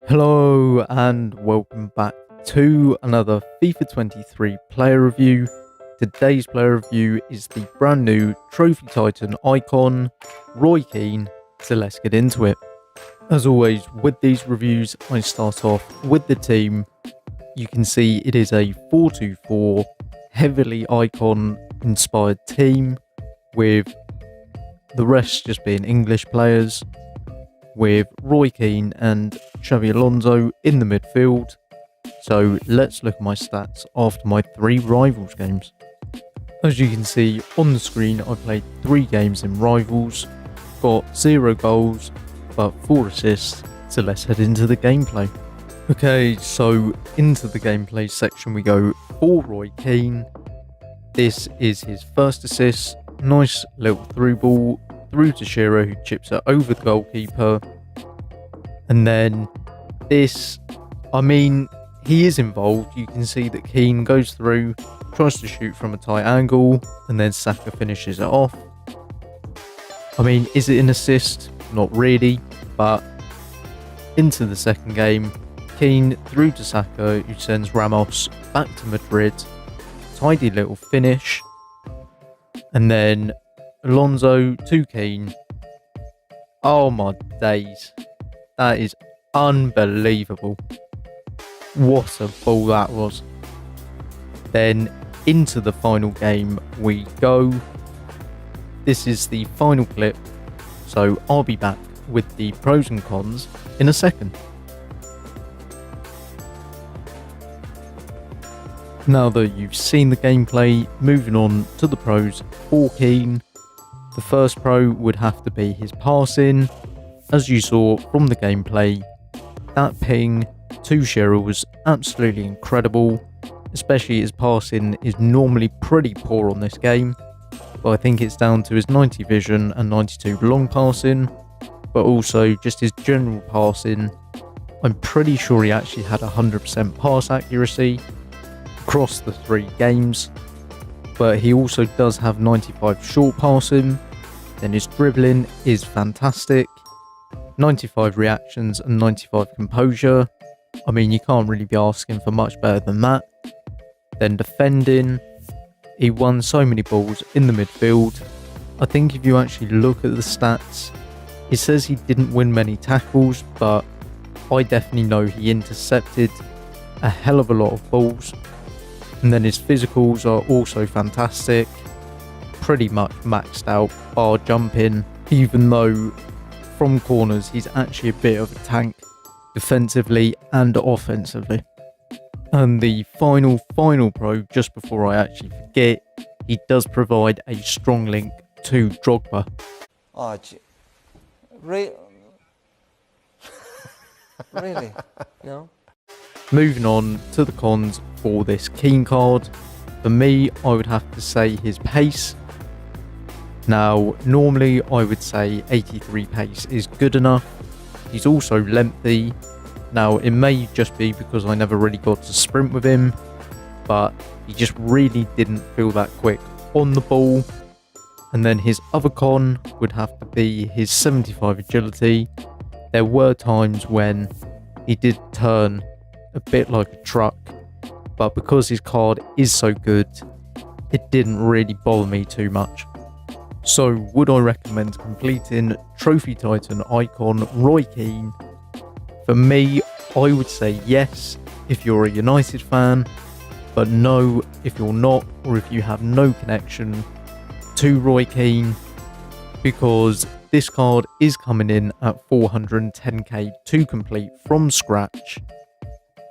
Hello and welcome back to another FIFA 23 player review. Today's player review is the brand new Trophy Titan icon, Roy Keane, so let's get into it. As always with these reviews, I start off with the team. You can see it is a 4-2-4 heavily icon inspired team with the rest just being English players, with Roy Keane and Xabi Alonso in the midfield. So let's look at my stats after my 3 Rivals games. As you can see on the screen, I played 3 games in Rivals, got 0 goals but 4 assists, so let's head into the gameplay. Okay, so into the gameplay section we go for Roy Keane. This is his first assist, nice little through ball through to Shearer, who chips it over the goalkeeper. And then this, he is involved. You can see that Keane goes through, tries to shoot from a tight angle, and then Saka finishes it off. Is it an assist? Not really, but into the second game, Keane through to Saka, who sends Ramos back to Madrid. Tidy little finish. And then Alonso to Keane. Oh my days. That is unbelievable. What a ball that was. Then into the final game we go. This is the final clip, so I'll be back with the pros and cons in a second. Now that you've seen the gameplay, moving on to the pros for Keane. The first pro would have to be his passing. As you saw from the gameplay, that ping to Shearer was absolutely incredible, especially his passing is normally pretty poor on this game, but I think it's down to his 90 vision and 92 long passing, but also just his general passing. I'm pretty sure he actually had 100% pass accuracy across the 3 games, but he also does have 95 short passing. Then his dribbling is fantastic, 95 reactions and 95 composure. You can't really be asking for much better than that. Then defending, he won so many balls in the midfield. I think if you actually look at the stats, it says he didn't win many tackles, but I definitely know he intercepted a hell of a lot of balls. And then his physicals are also fantastic. Pretty much maxed out bar jumping, even though from corners he's actually a bit of a tank defensively and offensively. And the final pro, just before I actually forget, he does provide a strong link to Drogba. Really? No? Moving on to the cons for this Keane card. For me, I would have to say his pace. Now, normally I would say 83 pace is good enough. He's also lengthy. Now, it may just be because I never really got to sprint with him, but he just really didn't feel that quick on the ball. And then his other con would have to be his 75 agility. There were times when he did turn a bit like a truck, but because his card is so good, it didn't really bother me too much. So would I recommend completing Trophy Titan icon Roy Keane? For me, I would say yes if you're a United fan, but no if you're not, or if you have no connection to Roy Keane, because this card is coming in at 410k to complete from scratch.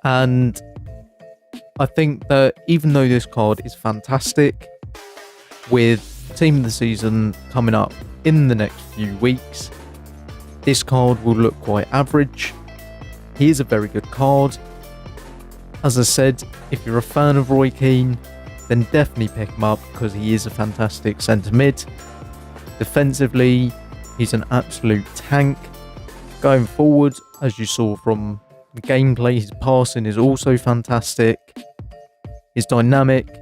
And I think that even though this card is fantastic, with Team of the Season coming up in the next few weeks, this card will look quite average. He is a very good card. As I said, if you're a fan of Roy Keane, then definitely pick him up because he is a fantastic centre mid. Defensively, he's an absolute tank. Going forward, as you saw from the gameplay, his passing is also fantastic. His dynamic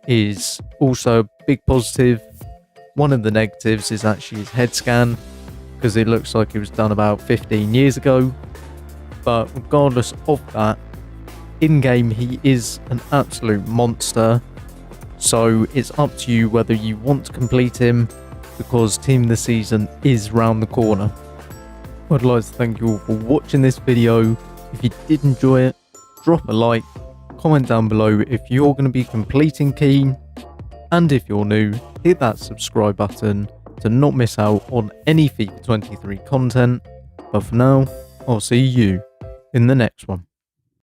is also a big positive. One of the negatives is actually his head scan, because it looks like it was done about 15 years ago. But regardless of that, in-game he is an absolute monster. So it's up to you whether you want to complete him, because Team of the Season is round the corner. I'd like to thank you all for watching this video. If you did enjoy it, drop a like, comment down below if you're going to be completing Keane, and if you're new, hit that subscribe button to not miss out on any FIFA 23 content. But for now, I'll see you in the next one.